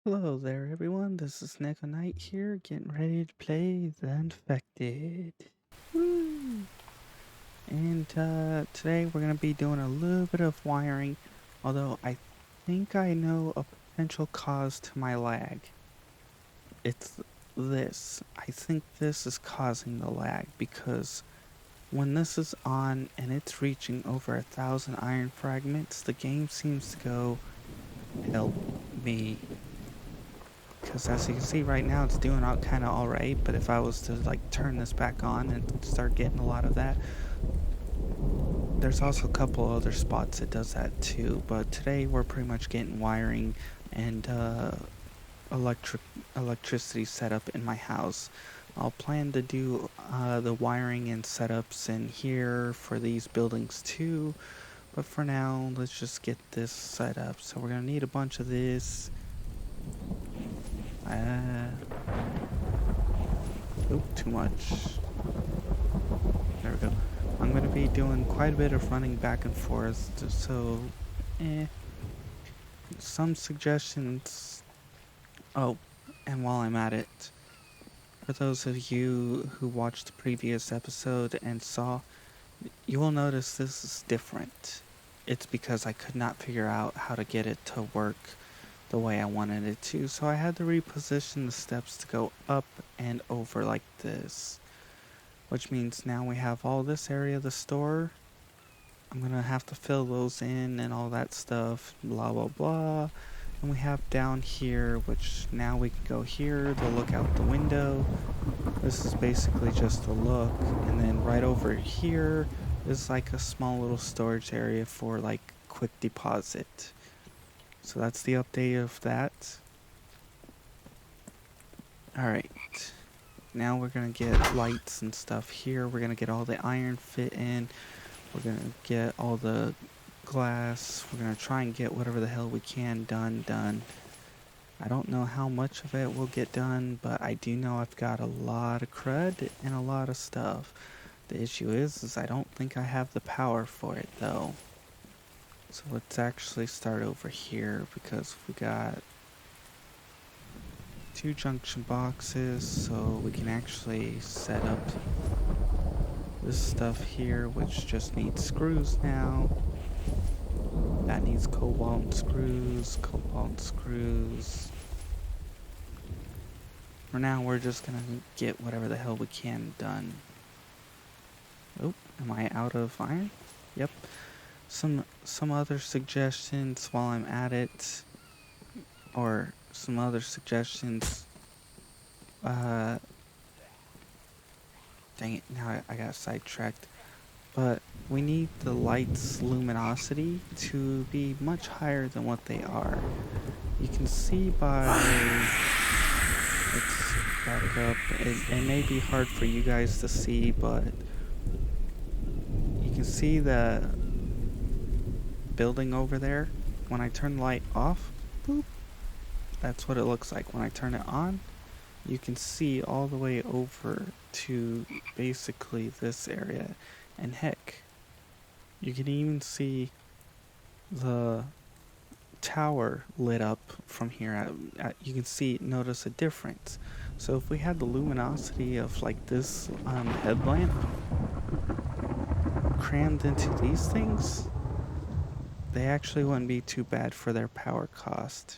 Hello there, everyone. This is Neko Knight here, getting ready to play The Infected. Woo! And today we're going to be doing a little bit of wiring, although I think I know a potential cause to my lag. It's this. I think this is causing the lag because when this is on and it's reaching over 1,000 iron fragments, the game seems to go, help me. Because as you can see right now, it's doing kind of alright, but if I was to like turn this back on and start getting a lot of that, there's also a couple other spots that does that too, but today we're pretty much getting wiring and electricity set up in my house. I'll plan to do the wiring and setups in here for these buildings too, but for now, let's just get this set up. So we're gonna need a bunch of this. Oh, too much. There we go. I'm going to be doing quite a bit of running back and forth, so, some suggestions. Oh, and while I'm at it, for those of you who watched the previous episode and saw, you will notice this is different. It's because I could not figure out how to get it to work the way I wanted it to, so I had to reposition the steps to go up and over like this. Which means now we have all this area of the store. I'm gonna have to fill those in and all that stuff, blah blah blah. And we have down here, which now we can go here to look out the window. This is basically just a look. And then right over here is like a small little storage area for like quick deposit. So that's the update of that. Alright. Now we're gonna get lights and stuff here. We're gonna get all the iron fit in. We're gonna get all the glass. We're gonna try and get whatever the hell we can done. I don't know how much of it will get done, but I do know I've got a lot of crud and a lot of stuff. The issue is I don't think I have the power for it though. So let's actually start over here because we got 2 junction boxes, so we can actually set up this stuff here, which just needs screws now. That needs cobalt screws. For now, we're just gonna get whatever the hell we can done. Oh, am I out of iron? Yep. Some other suggestions while I'm at it, or some other suggestions. Dang it! Now I got sidetracked. But we need the light's luminosity to be much higher than what they are. You can see by, let's back up, it may be hard for you guys to see, but you can see the building over there. When I turn the light off, boop, that's what it looks like. When I turn it on, you can see all the way over to basically this area. And heck, you can even see the tower lit up from here. You can notice a difference. So if we had the luminosity of like this headlamp crammed into these things, they actually wouldn't be too bad for their power cost.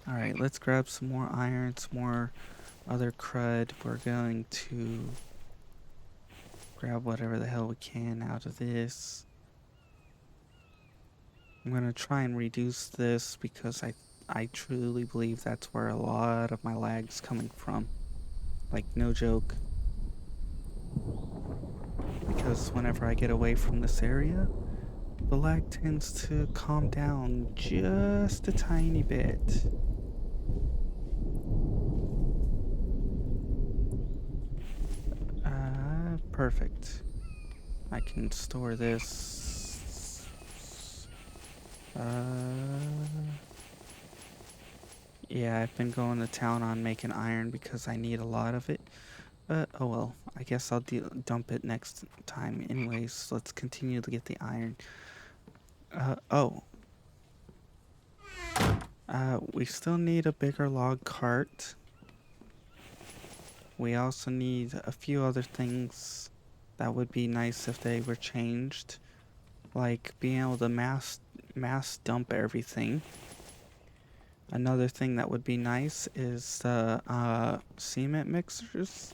Alright, let's grab some more iron, some more other crud. We're going to grab whatever the hell we can out of this. I'm going to try and reduce this because I truly believe that's where a lot of my lag's coming from. Like, no joke. Because whenever I get away from this area, the lag tends to calm down just a tiny bit. Perfect. I can store this. Yeah, I've been going to town on making iron because I need a lot of it. Oh well, I guess I'll dump it next time. Anyways, let's continue to get the iron. Oh. We still need a bigger log cart. We also need a few other things that would be nice if they were changed, like being able to mass dump everything. Another thing that would be nice is the cement mixers.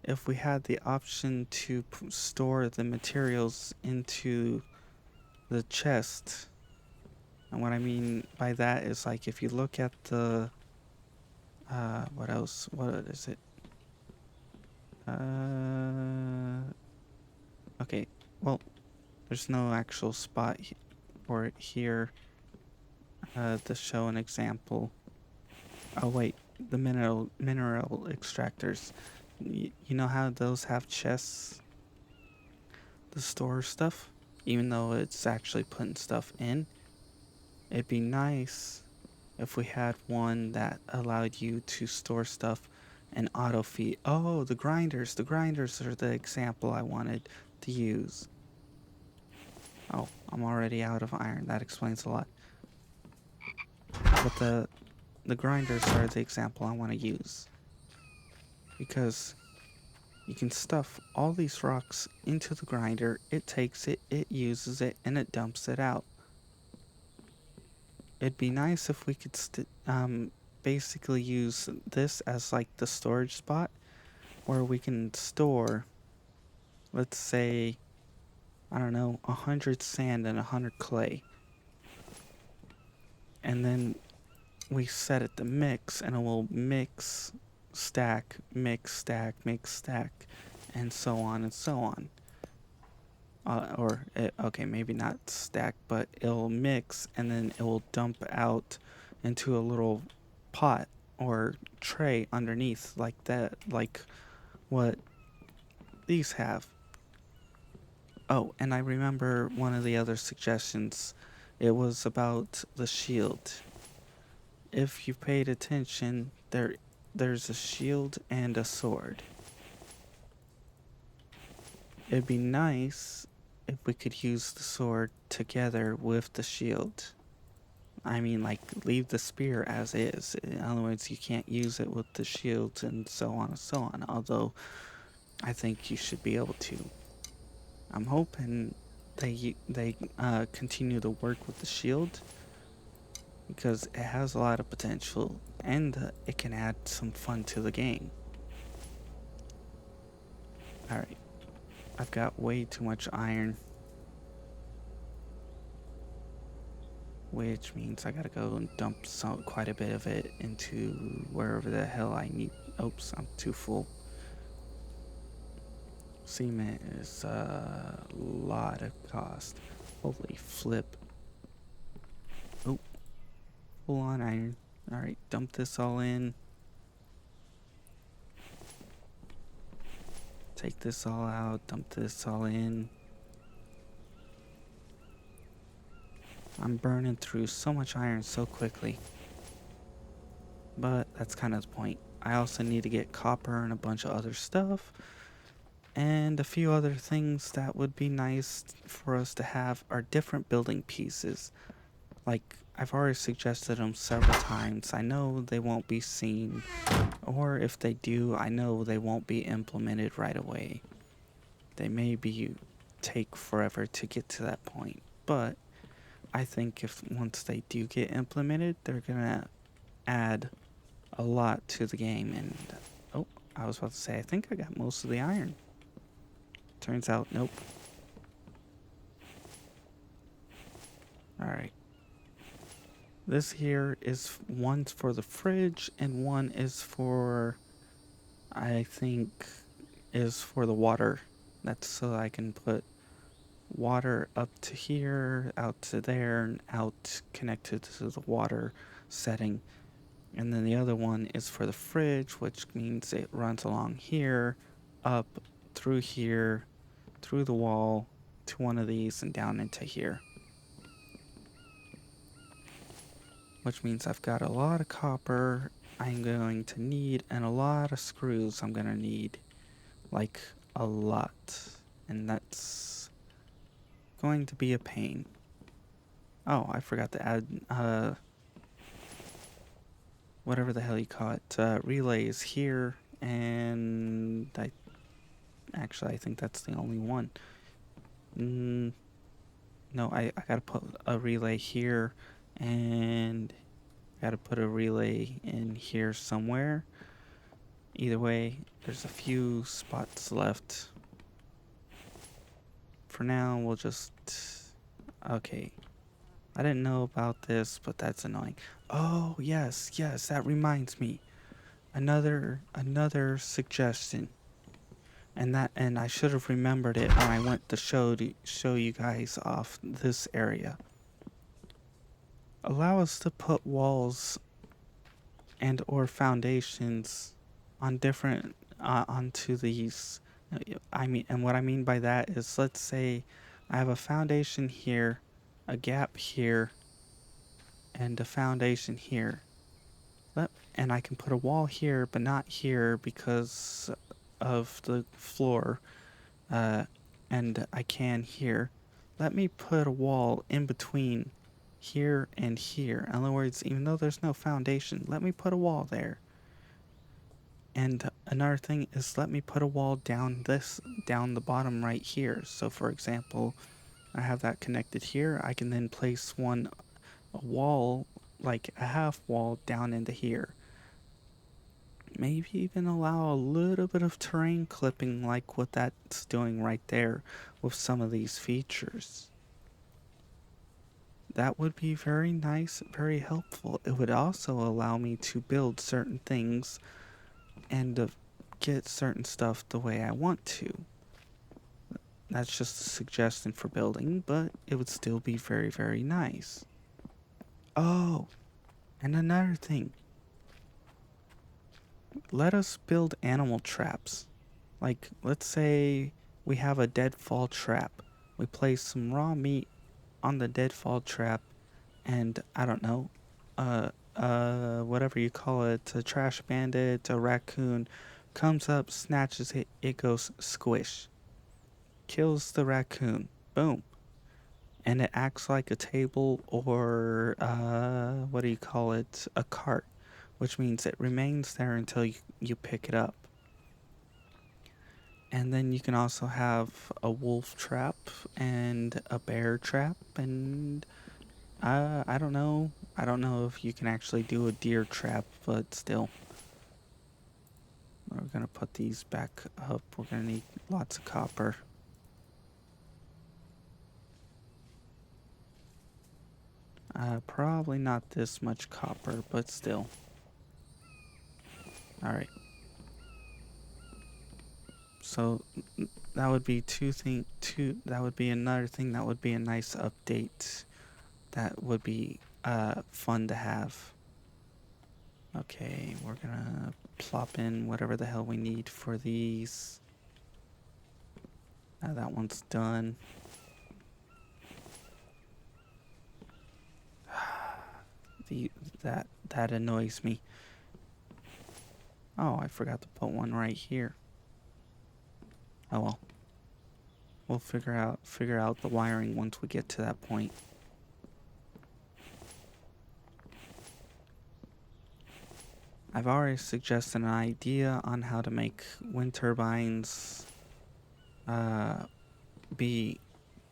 If we had the option to store the materials into the chest. And what I mean by that is, like, if you look at the what else? What is it? Okay. Well, there's no actual spot for it here to show an example. Oh wait, the mineral extractors. You know how those have chests to store stuff, even though it's actually putting stuff in. It'd be nice if we had one that allowed you to store stuff and auto feed. Oh, the grinders. The grinders are the example I wanted to use. Oh, I'm already out of iron. That explains a lot. But the grinders are the example I want to use, because you can stuff all these rocks into the grinder, it takes it, it uses it, and it dumps it out. It'd be nice if we could basically use this as like the storage spot where we can store, let's say, I don't know, 100 sand and 100 clay. And then we set it to mix, and it will mix, stack, mix, stack, mix, stack, and so on and so on. Okay, maybe not stack, but it'll mix, and then it will dump out into a little pot or tray underneath, like that, like what these have. Oh, and I remember one of the other suggestions. It was about the shield. If you paid attention, there's a shield and a sword. It'd be nice if we could use the sword together with the shield. I mean, like, leave the spear as is. In other words, you can't use it with the shield and so on and so on. Although, I think you should be able to. I'm hoping they continue to work with the shield, because it has a lot of potential, and it can add some fun to the game. Alright, I've got way too much iron, which means I gotta go and dump quite a bit of it into wherever the hell I need. Oops, I'm too full. Cement is a lot of cost. Holy flip. Oh, full on iron. Alright, dump this all in. Take this all out, dump this all in. I'm burning through so much iron so quickly. But that's kind of the point. I also need to get copper and a bunch of other stuff. And a few other things that would be nice for us to have are different building pieces. Like, I've already suggested them several times. I know they won't be seen, or if they do, I know they won't be implemented right away. They may take forever to get to that point, but I think if once they do get implemented, they're gonna add a lot to the game. And oh, I was about to say, I think I got most of the iron. Turns out, nope. Alright. This here is one for the fridge, and one is for, I think, is for the water. That's so I can put water up to here, out to there, and out connected to the water setting. And then the other one is for the fridge, which means it runs along here, up through here, through the wall, to one of these, and down into here. Which means I've got a lot of copper I'm going to need, and a lot of screws I'm going to need. Like, a lot. And that's going to be a pain. Oh, I forgot to add whatever the hell you call it, relays here, and I think that's the only one. Mm, no, I gotta put a relay here, and gotta put a relay in here somewhere. Either way, there's a few spots left. For now, we'll just... Okay. I didn't know about this, but that's annoying. Oh, yes, that reminds me. Another suggestion. And I should have remembered it when I went to show you guys off this area. Allow us to put walls and or foundations on different onto these. And what I mean by that is, let's say I have a foundation here, a gap here, and a foundation here. And I can put a wall here, but not here because of the floor, and I can here. Let me put a wall in between here and here. In other words, even though there's no foundation, let me put a wall there. And another thing is, let me put a wall down the bottom right here. So for example, I have that connected here. I can then place a wall, like a half wall, down into here. Maybe even allow a little bit of terrain clipping like what that's doing right there with some of these features. That would be very nice, very helpful. It would also allow me to build certain things and get certain stuff the way I want to. That's just a suggestion for building, but it would still be very, very nice. Oh, and another thing. Let us build animal traps. Like, let's say we have a deadfall trap. We place some raw meat on the deadfall trap, and I don't know, whatever you call it, a trash bandit, a raccoon, comes up, snatches it, it goes squish. Kills the raccoon. Boom. And it acts like a table or, what do you call it, a cart, which means it remains there until you pick it up. And then you can also have a wolf trap and a bear trap, and I don't know. I don't know if you can actually do a deer trap, but still. We're gonna put these back up. We're gonna need lots of copper. Probably not this much copper, but still. Alright. So that would be that would be another thing that would be a nice update. That would be fun to have. Okay, we're gonna plop in whatever the hell we need for these. That one's done. That annoys me. Oh, I forgot to put one right here. Oh well. We'll figure out the wiring once we get to that point. I've already suggested an idea on how to make wind turbines be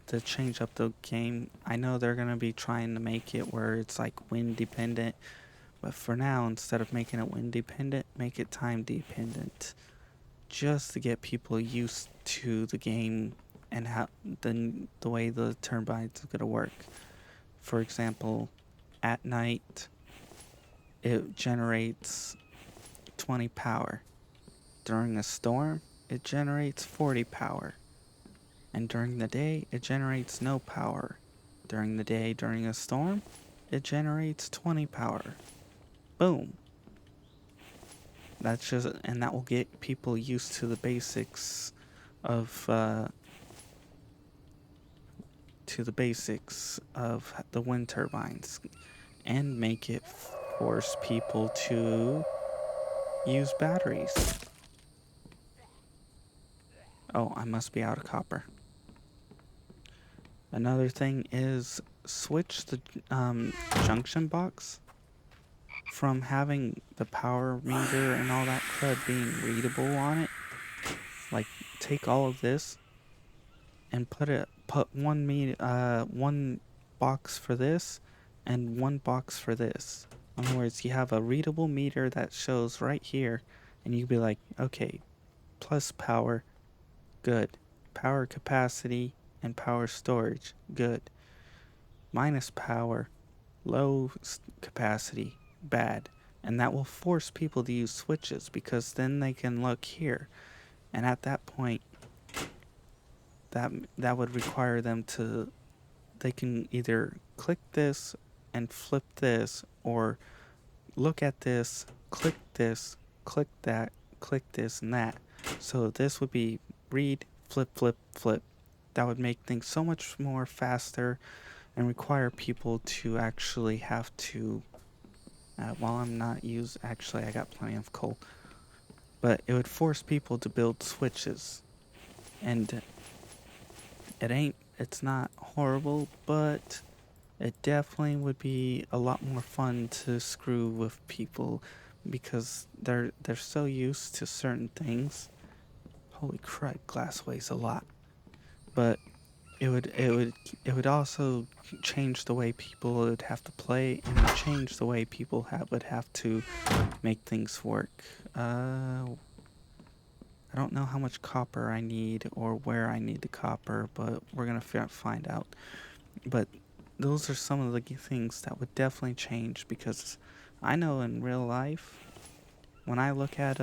to change up the game. I know they're gonna be trying to make it where it's like wind dependent, but for now, instead of making it wind dependent, make it time dependent, just to get people used to the game and how the way the turbines are gonna work. For example, at night it generates 20 power. During a storm, it generates 40 power. And during the day, it generates no power. During the day, during a storm, it generates 20 power. Boom. And that will get people used to the basics of the wind turbines, and make it force people to use batteries. Oh, I must be out of copper. Another thing is switch the junction box from having the power meter and all that crud being readable on it, like take all of this and put one box for this and one box for this. In other words, you have a readable meter that shows right here, and you'd be like, okay, plus power, good. Power capacity and power storage, good. Minus power, low capacity, bad. And that will force people to use switches, because then they can look here. And at that point, that would require them to, they can either click this and flip this, or look at this, click that, click this and that. So this would be read, flip, flip, flip. That would make things so much more faster and require people to actually have to, while I'm not actually I got plenty of coal, but it would force people to build switches. And it's not horrible, but it definitely would be a lot more fun to screw with people, because they're so used to certain things. Holy crap, glass weighs a lot. But it would also change the way people would have to play, and it would change the way people would have to make things work. I don't know how much copper I need or where I need the copper, but we're gonna find out. But those are some of the things that would definitely change, because I know in real life, when I look at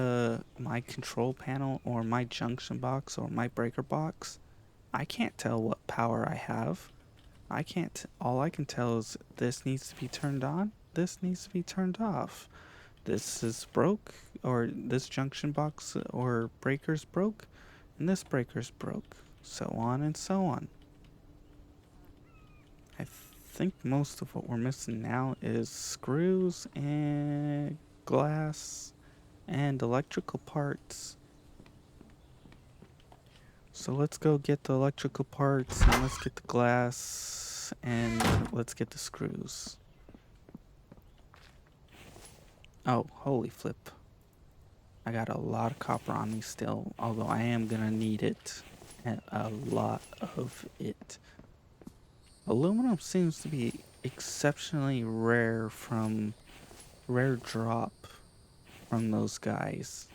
my control panel or my junction box or my breaker box, I can't tell what power I have. I can't. All I can tell is this needs to be turned on, this needs to be turned off. This is broke, or this junction box or breaker's broke, and this breaker's broke. So on and so on. I think most of what we're missing now is screws and glass and electrical parts. So let's go get the electrical parts, and let's get the glass, and let's get the screws. Oh, holy flip. I got a lot of copper on me still, although I am gonna need it. And a lot of it. Aluminum seems to be exceptionally rare drop from those guys.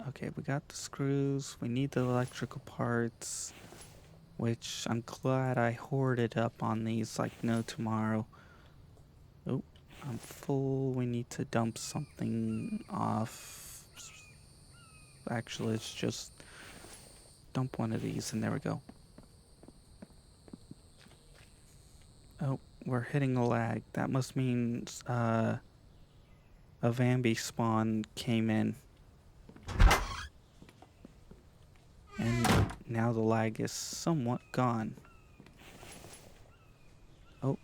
Okay, we got the screws. We need the electrical parts, which I'm glad I hoarded up on these like no tomorrow. Oh, I'm full. We need to dump something off. Actually, let's just dump one of these, and there we go. Oh, we're hitting a lag. That must mean a Bambi spawn came in. And now the lag is somewhat gone. Oh,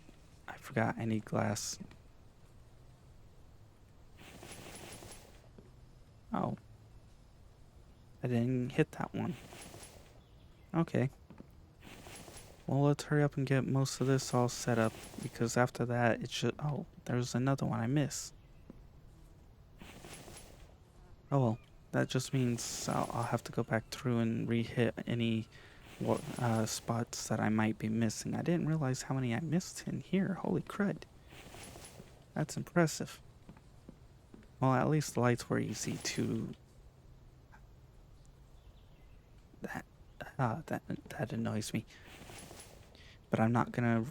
I forgot I need glass. Oh. I didn't hit that one. Okay. Well, let's hurry up and get most of this all set up, because after that it should... Oh, there's another one I missed. Oh well, that just means I'll have to go back through and re-hit any spots that I might be missing. I didn't realize how many I missed in here. Holy crud. That's impressive. Well, at least the lights were easy to... That annoys me. But I'm not gonna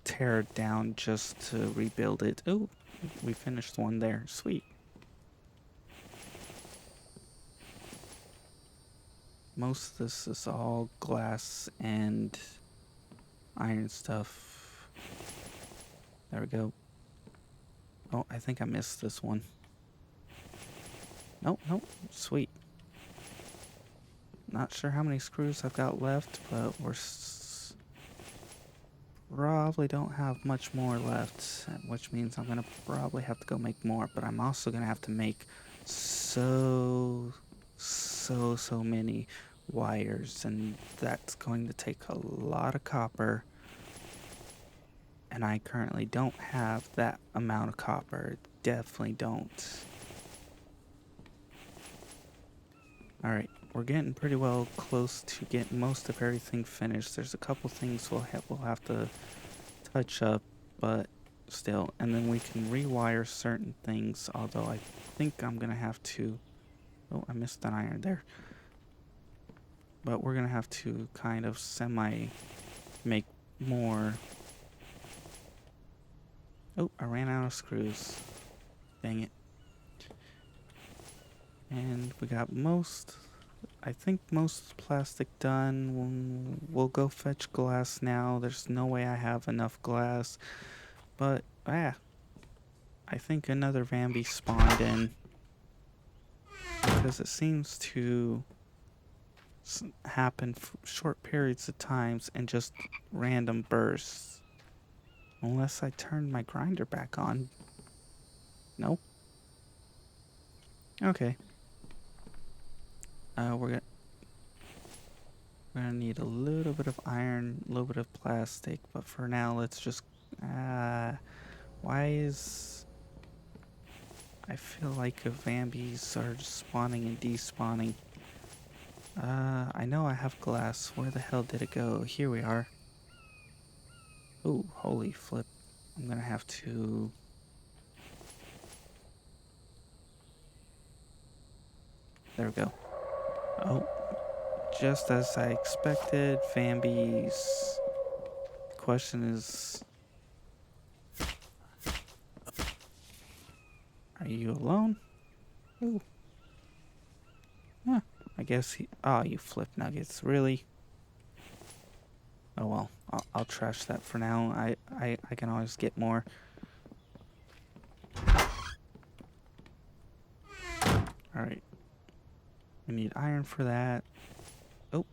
tear it down just to rebuild it. Oh, we finished one there. Sweet. Most of this is all glass and iron stuff. There we go. Oh, I think I missed this one. Nope, sweet. Not sure how many screws I've got left, but we're probably don't have much more left, which means I'm gonna probably have to go make more, but I'm also gonna have to make so many wires, and that's going to take a lot of copper, And I currently don't have that amount of copper. Definitely don't. Alright, we're getting pretty well close to getting most of everything finished. There's a couple things we'll have to touch up, but still. And then we can rewire certain things, although I think I'm going to have to... Oh, I missed an iron there. But we're going to have to kind of make more... Oh, I ran out of screws. Dang it. And we got I think most plastic done. We'll go fetch glass now. There's no way I have enough glass. But, I think another Bambi spawned in. Because it seems to happen for short periods of times and just random bursts. Unless I turn my grinder back on. Nope. Okay. We're gonna need a little bit of iron, a little bit of plastic, but for now let's just why is I feel like Bambis are spawning and despawning. I know I have glass. Where the hell did it go? Here we are. Ooh, holy flip. I'm gonna have to... There we go. Oh, just as I expected, Bambi's... The question is... Are you alone? Ooh. Huh, I guess he... Oh, you flip nuggets, really? Oh well, I'll trash that for now. I can always get more. Alright. We need iron for that. Oh.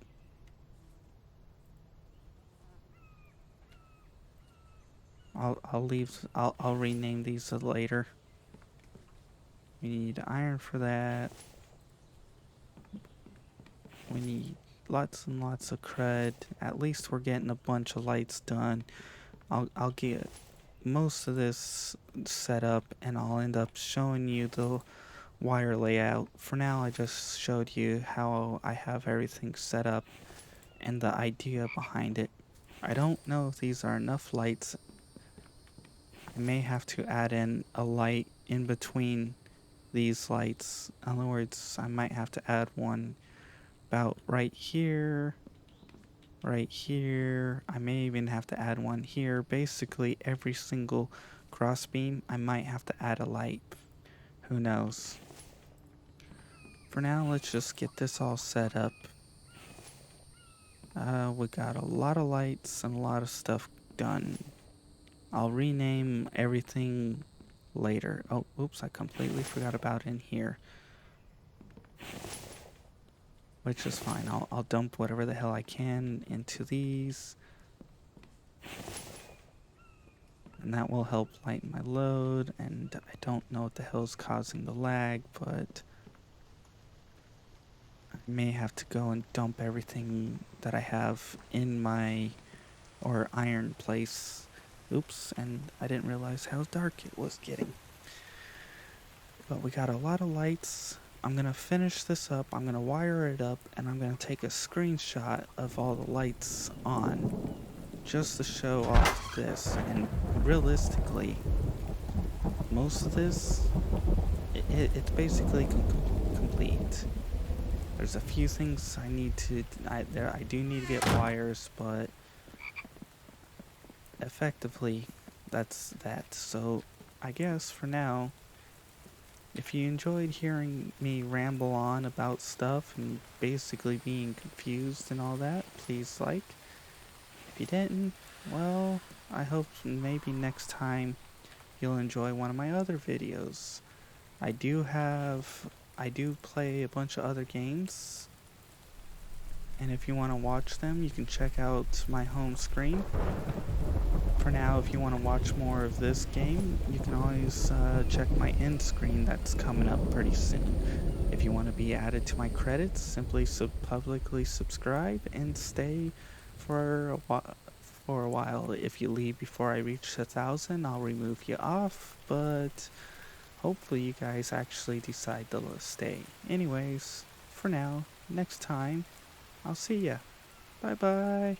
I'll rename these later. We need iron for that. We need lots and lots of crud. At least we're getting a bunch of lights done. I'll get most of this set up and I'll end up showing you the wire layout. For now I just showed you how I have everything set up and the idea behind it. I don't know if these are enough lights. I may have to add in a light in between these lights. In other words, I might have to add one about right here, right here. I may even have to add one here. Basically, every single crossbeam, I might have to add a light. Who knows? For now, let's just get this all set up. We got a lot of lights and a lot of stuff done. I'll rename everything later. Oh, oops, I completely forgot about in here. Which is fine. I'll dump whatever the hell I can into these. And that will help lighten my load. And I don't know what the hell is causing the lag, but I may have to go and dump everything that I have in my iron place. Oops, and I didn't realize how dark it was getting. But we got a lot of lights. I'm going to finish this up, I'm going to wire it up, and I'm going to take a screenshot of all the lights on just to show off this. And realistically, most of this, it's basically complete. There's a few things I need to, I do need to get wires, but effectively, that's that. So, I guess for now, if you enjoyed hearing me ramble on about stuff and basically being confused and all that, please like. If you didn't, well, I hope maybe next time you'll enjoy one of my other videos. I do play a bunch of other games, and if you want to watch them, you can check out my home screen. For now, if you want to watch more of this game, you can always check my end screen that's coming up pretty soon. If you want to be added to my credits, simply publicly subscribe and stay for for a while. If you leave before I reach 1,000, I'll remove you off, but hopefully you guys actually decide to stay. Anyways, for now, next time, I'll see ya. Bye bye.